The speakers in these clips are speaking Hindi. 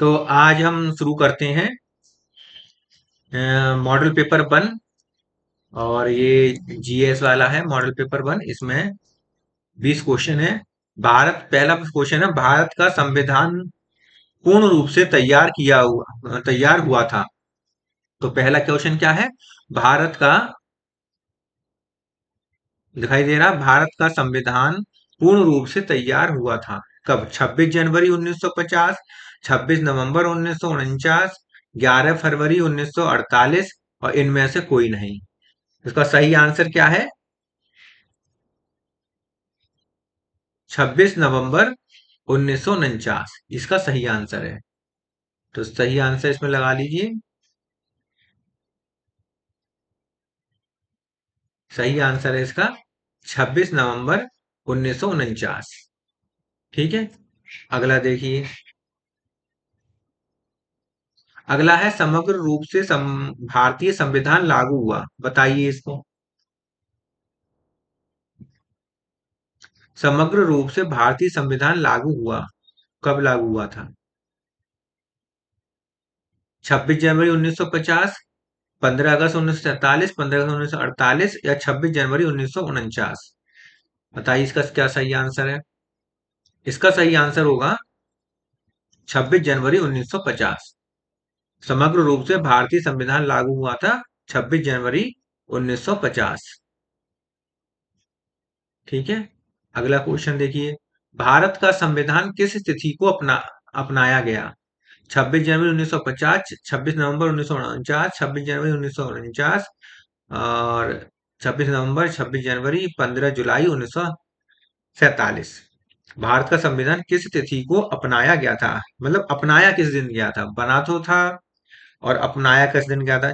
तो आज हम शुरू करते हैं मॉडल पेपर 1। और ये जीएस वाला है मॉडल पेपर 1। इसमें 20 क्वेश्चन है। भारत पहला क्वेश्चन है, भारत का संविधान पूर्ण रूप से तैयार हुआ था। तो पहला क्वेश्चन क्या है? भारत का, दिखाई दे रहा, भारत का संविधान पूर्ण रूप से तैयार हुआ था कब? 26 जनवरी 1950, 26 नवंबर 1949, 11 फरवरी 1948 और इनमें से कोई नहीं। इसका सही आंसर क्या है? 26 नवंबर 1949 इसका सही आंसर है। तो सही आंसर इसमें लगा लीजिए। सही आंसर है इसका 26 नवंबर 1949। ठीक है, अगला देखिए। अगला है, समग्र रूप से भारतीय संविधान लागू हुआ, बताइए इसको। समग्र रूप से भारतीय संविधान लागू हुआ, कब लागू हुआ था? 26 जनवरी 1950, 15 अगस्त 1947, 15 अगस्त 1948 या 26 जनवरी 1949? बताइए इसका क्या सही आंसर है। इसका सही आंसर होगा 26 जनवरी 1950। समग्र रूप से भारतीय संविधान लागू हुआ था 26 जनवरी 1950। ठीक है, अगला क्वेश्चन देखिए। भारत का संविधान किस तिथि को अपनाया गया? 26 जनवरी 1950, 26 नवंबर 1949, 26 जनवरी 1949 और 26 नवंबर, 26 जनवरी, 15 जुलाई 1947। भारत का संविधान किस तिथि को अपनाया गया था? मतलब अपनाया किस दिन गया था? बना तो था, और अपनाया किस दिन गया था?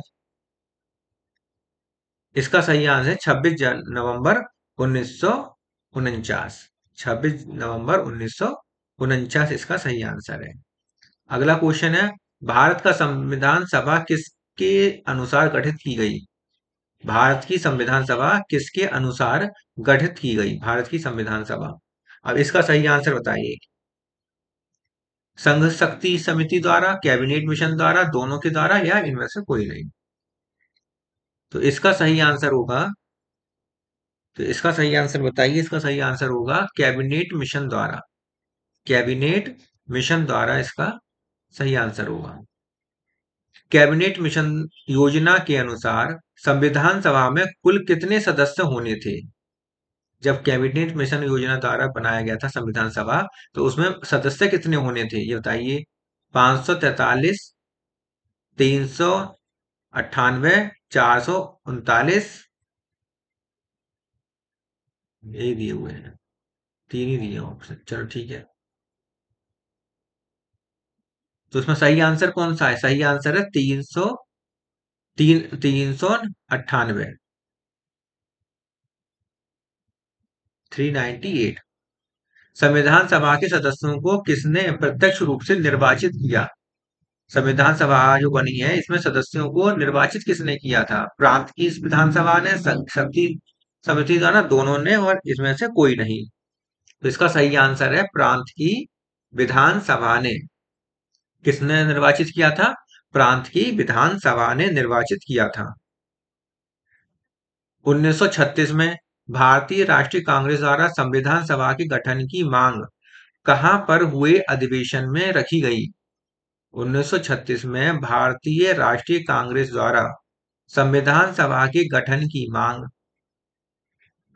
इसका सही आंसर है 26 नवंबर 1949। 26 नवंबर 1949 इसका सही आंसर है। अगला क्वेश्चन है, भारत का संविधान सभा किसके अनुसार गठित की गई? भारत की संविधान सभा किसके अनुसार गठित की गई? भारत की संविधान सभा। अब इसका सही आंसर बताइए। संघ शक्ति समिति द्वारा, कैबिनेट मिशन द्वारा, दोनों के द्वारा या इनमें से कोई नहीं? तो इसका सही आंसर होगा, तो इसका सही आंसर बताइए। इसका सही आंसर होगा कैबिनेट मिशन द्वारा। कैबिनेट मिशन द्वारा इसका सही आंसर होगा। कैबिनेट मिशन योजना के अनुसार संविधान सभा में कुल कितने सदस्य होने थे? जब कैबिनेट मिशन योजना द्वारा बनाया गया था संविधान सभा, तो उसमें सदस्य कितने होने थे ये बताइए। 543, 398, 439? यही दिए हुए हैं, तीन ही दिए ऑप्शन। चलो ठीक है, तो उसमें सही आंसर कौन सा है? सही आंसर है 398। 398। संविधान सभा के सदस्यों को किसने प्रत्यक्ष रूप से निर्वाचित किया? संविधान सभा जो बनी है, इसमें सदस्यों को निर्वाचित किसने किया था? प्रांत की विधानसभा ने, शक्ति समिति द्वारा, दोनों ने, और इसमें से कोई नहीं? तो इसका सही आंसर है प्रांत की विधानसभा ने। किसने निर्वाचित किया था? प्रांत की विधानसभा ने निर्वाचित किया था। 1936 में भारतीय राष्ट्रीय कांग्रेस द्वारा संविधान सभा के गठन की मांग कहां पर हुए अधिवेशन में रखी गई? 1936 में भारतीय राष्ट्रीय कांग्रेस द्वारा संविधान सभा के गठन की मांग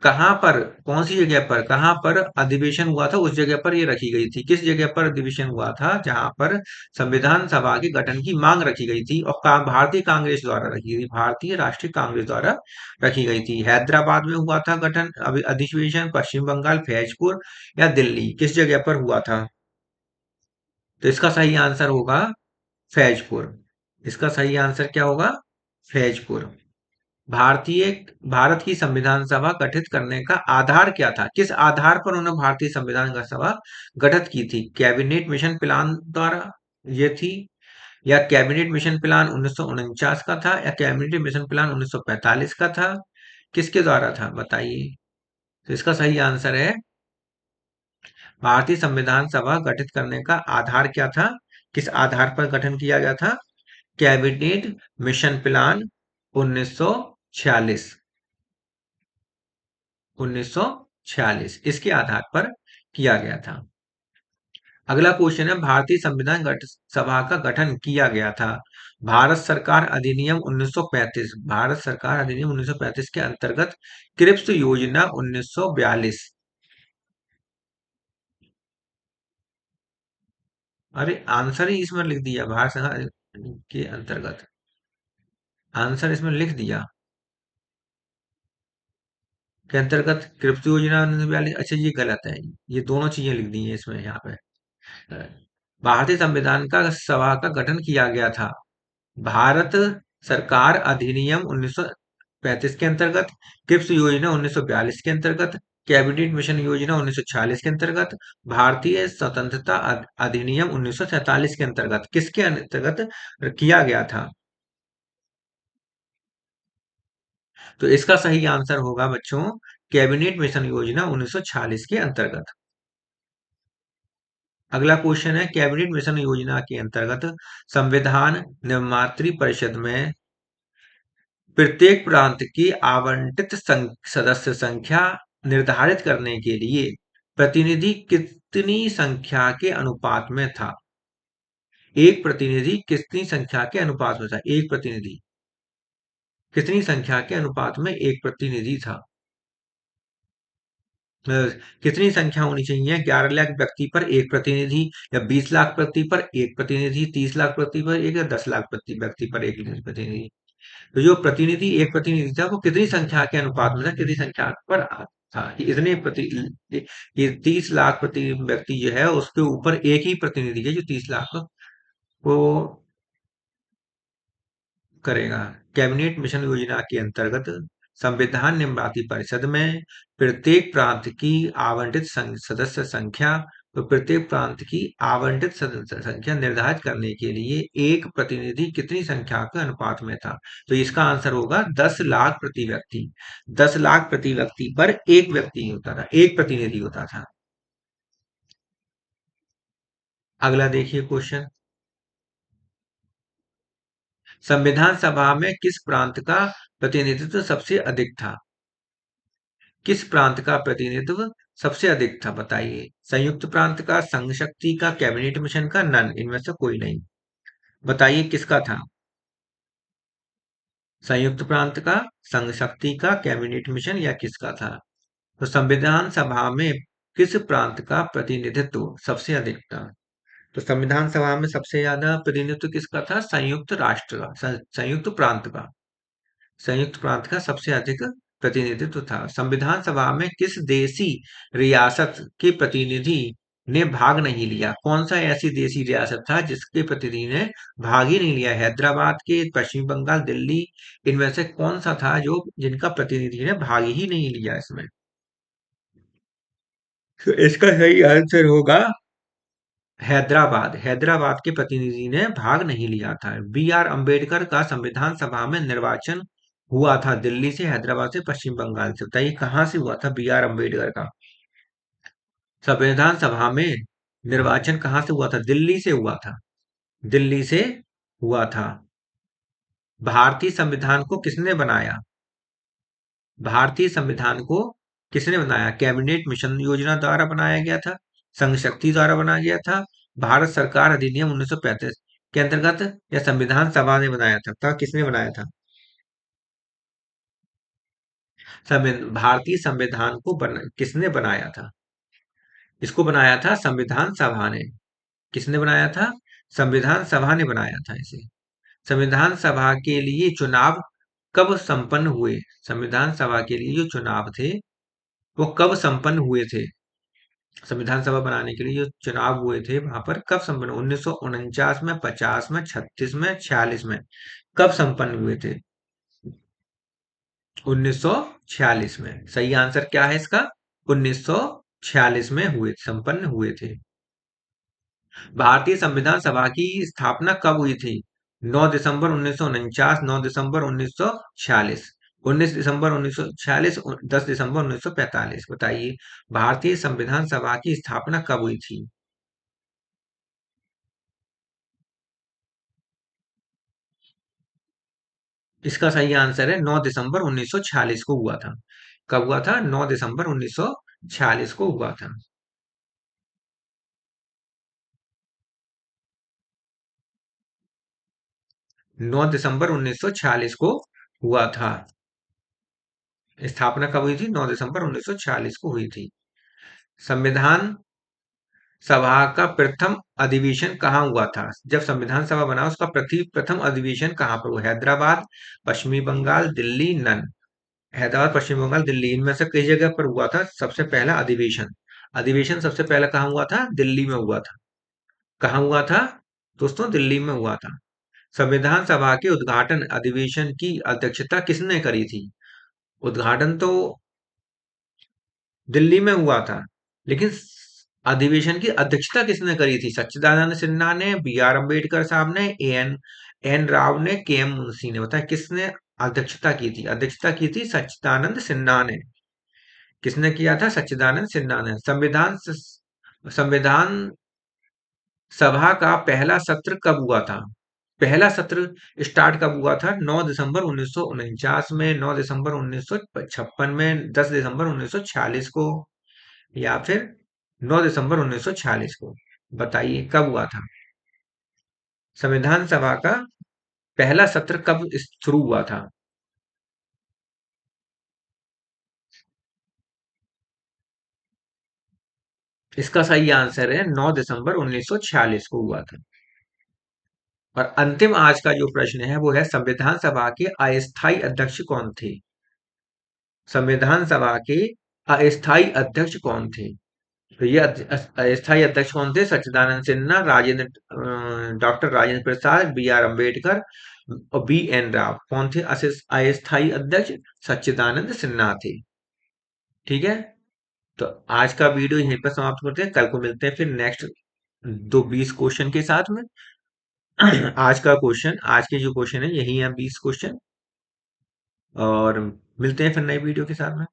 कहां पर, कौन सी जगह पर, कहां पर अधिवेशन हुआ था, उस जगह पर ये रखी गई थी। किस जगह पर अधिवेशन हुआ था जहां पर संविधान सभा के गठन की मांग रखी गई थी? और भारतीय कांग्रेस द्वारा रखी गई, भारतीय राष्ट्रीय कांग्रेस द्वारा रखी गई थी। हैदराबाद में हुआ था गठन अधिवेशन, पश्चिम बंगाल, फैजपुर या दिल्ली? किस जगह पर हुआ था? तो इसका सही आंसर होगा फैजपुर। इसका सही आंसर क्या होगा? फैजपुर। भारतीय भारत की संविधान सभा गठित करने का आधार क्या था? किस आधार पर उन्होंने भारतीय संविधान सभा गठित की थी? कैबिनेट मिशन प्लान द्वारा ये थी, या कैबिनेट मिशन प्लान 1949 का था, या कैबिनेट मिशन प्लान 1945 का था? किसके द्वारा था बताइए। तो इसका सही आंसर है, भारतीय संविधान सभा गठित करने का आधार क्या था? किस आधार पर गठन किया गया था? Cabinet mission plan 1946। 1946 इसके आधार पर किया गया था। अगला क्वेश्चन है, भारतीय संविधान सभा का गठन किया गया था। भारत सरकार अधिनियम 1935, भारत सरकार अधिनियम 1935 के अंतर्गत क्रिप्स योजना 1942। अरे आंसर ही इसमें लिख दिया, भारत सरकार के अंतर्गत, आंसर इसमें लिख दिया के अंतर्गत क्रिप्स योजना 1942। अच्छा ये गलत है, ये दोनों चीजें लिख दी हैं इसमें यहाँ पे। भारतीय संविधान का सभा का गठन किया गया था भारत सरकार अधिनियम 1935 के अंतर्गत, क्रिप्स योजना 1942 के अंतर्गत, कैबिनेट मिशन योजना 1946 के अंतर्गत, भारतीय स्वतंत्रता अधिनियम 1947 के अंतर्गत, किसके अंतर्गत किया गया था? तो इसका सही आंसर होगा बच्चों, कैबिनेट मिशन योजना 1946 के अंतर्गत। अगला क्वेश्चन है, कैबिनेट मिशन योजना के अंतर्गत संविधान निर्मात्री परिषद में प्रत्येक प्रांत की आवंटित सदस्य संख्या निर्धारित करने के लिए प्रतिनिधि कितनी संख्या के अनुपात में था? एक प्रतिनिधि कितनी संख्या के अनुपात में था? एक प्रतिनिधि कितनी संख्या के अनुपात में एक प्रतिनिधि था? अ, कितनी संख्या होनी चाहिए? 11 लाख व्यक्ति पर एक प्रतिनिधि, या 20 लाख व्यक्ति पर एक प्रतिनिधि, 30 लाख व्यक्ति पर एक, या 10 लाख व्यक्ति पर एक प्रतिनिधि? तो जो प्रतिनिधि एक प्रतिनिधि था वो कितनी संख्या के अनुपात में था, कितनी संख्या पर था? कि इतने ये 30 लाख प्रति व्यक्ति जो है उसके ऊपर एक ही प्रतिनिधि है जो 30 लाख को करेगा। कैबिनेट मिशन योजना के अंतर्गत संविधान निर्माती परिषद में प्रत्येक प्रांत की आवंटित सदस्य संख्या, तो प्रत्येक प्रांत की आवंटित सदस्य संख्या निर्धारित करने के लिए एक प्रतिनिधि कितनी संख्या के अनुपात में था? तो इसका आंसर होगा 10 लाख प्रति व्यक्ति। 10 लाख प्रति व्यक्ति पर एक व्यक्ति होता था, एक प्रतिनिधि होता था। अगला देखिए क्वेश्चन, संविधान सभा में किस प्रांत का प्रतिनिधित्व सबसे अधिक था? किस प्रांत का प्रतिनिधित्व सबसे अधिक था बताइए? संयुक्त प्रांत का, संघ शक्ति का, कैबिनेट मिशन का, नन, इनमें से कोई नहीं। बताइए किसका था? संयुक्त प्रांत का, संघ शक्ति का, कैबिनेट मिशन, या किसका था? तो संविधान सभा में किस प्रांत का प्रतिनिधित्व सबसे अधिक था? तो संविधान सभा में सबसे ज्यादा प्रतिनिधित्व किसका था? संयुक्त राष्ट्र का, संयुक्त प्रांत का, संयुक्त प्रांत का सबसे अधिक प्रतिनिधित्व था। संविधान सभा में किस देशी रियासत के प्रतिनिधि ने भाग नहीं लिया? कौन सा ऐसी देशी रियासत था जिसके प्रतिनिधि ने भाग ही नहीं लिया? हैदराबाद के, पश्चिम बंगाल, दिल्ली, इनमें से कौन सा था जो जिनका प्रतिनिधि ने भाग ही नहीं लिया इसमें? तो इसका सही आंसर होगा हैदराबाद। हैदराबाद के प्रतिनिधि ने भाग नहीं लिया था। बी आर अम्बेडकर का संविधान सभा में निर्वाचन हुआ था दिल्ली से, हैदराबाद से, पश्चिम बंगाल से। बताइए कहाँ से हुआ था बी आर अम्बेडकर का संविधान सभा में निर्वाचन? कहाँ से हुआ था? दिल्ली से हुआ था, दिल्ली से हुआ था। भारतीय संविधान को किसने बनाया? भारतीय संविधान को किसने बनाया? कैबिनेट मिशन योजना द्वारा बनाया गया था, संघ शक्ति द्वारा बनाया गया था, भारत सरकार अधिनियम 1935 के अंतर्गत, या संविधान सभा ने बनाया था? किसने बनाया था? भारतीय संविधान को किसने बनाया था? इसको बनाया था संविधान सभा ने। किसने बनाया था? संविधान सभा ने बनाया था इसे। संविधान सभा के लिए चुनाव कब संपन्न हुए? संविधान सभा के लिए जो चुनाव थे वो कब संपन्न हुए थे? संविधान सभा बनाने के लिए जो चुनाव हुए थे वहां पर कब संपन्न? 1949 में, 50 में, 36 में, 46 में? कब संपन्न हुए थे? 1946 में। सही आंसर क्या है इसका? 1946 में संपन्न हुए थे। भारतीय संविधान सभा की स्थापना कब हुई थी? 9 दिसंबर 1949, 9 दिसंबर 1946, 19 दिसंबर 1946, 10 दिसंबर 1945? बताइए भारतीय संविधान सभा की स्थापना कब हुई थी? इसका सही आंसर है 9 दिसंबर 1946 को हुआ था। कब हुआ था? 9 दिसंबर 1946 को हुआ था। 9 दिसंबर 1946 को हुआ था। स्थापना कब हुई थी? 9 दिसंबर 1946 को हुई थी। संविधान सभा का प्रथम अधिवेशन कहाँ हुआ था? जब संविधान सभा बना उसका प्रथम अधिवेशन कहाँ पर हुआ? हैदराबाद, पश्चिमी बंगाल, दिल्ली, नन। हैदराबाद, पश्चिम बंगाल, दिल्ली, इनमें से कई जगह पर हुआ था सबसे पहला अधिवेशन। अधिवेशन सबसे पहला कहाँ हुआ था? दिल्ली में हुआ था। कहाँ हुआ था? दोस्तों, दिल्ली में हुआ था। संविधान सभा के उद्घाटन अधिवेशन की अध्यक्षता किसने करी थी? उद्घाटन तो दिल्ली में हुआ था, लेकिन अधिवेशन की अध्यक्षता किसने करी थी? सच्चिदानंद सिन्हा ने, बी आर अम्बेडकर साहब ने, एन राव ने, के एम मुंशी ने। बताया किसने अध्यक्षता की थी? अध्यक्षता की थी सच्चिदानंद सिन्हा ने। किसने किया था? सच्चिदानंद सिन्हा ने। संविधान सभा का पहला सत्र कब हुआ था? पहला सत्र स्टार्ट कब हुआ था? 9 दिसंबर 1949 में, 9 दिसंबर 1956 में, 10 दिसंबर 1946 को, या फिर 9 दिसंबर 1946 को। बताइए कब हुआ था? संविधान सभा का पहला सत्र कब शुरू हुआ था? इसका सही आंसर है 9 दिसंबर 1946 को हुआ था। और अंतिम आज का जो प्रश्न है वो है, संविधान सभा के अस्थायी अध्यक्ष कौन थे? संविधान सभा के अस्थायी अध्यक्ष कौन थे? तो ये अस्थायी अध्यक्ष कौन थे? Sachchidanand Sinha, doctor Rajendra Prasad, B R Ambedkar और बी एन राव। कौन थे अस्थायी अध्यक्ष? सच्चिदानंद सिन्हा थे। ठीक है। तो आज का वीडियो यहीं पर समाप्त करते हैं। कल को मिलते हैं फिर नेक्स्ट दो 20 क्वेश्चन के साथ में। आज के जो क्वेश्चन है यही है 20 क्वेश्चन। और मिलते हैं फिर नए वीडियो के साथ में।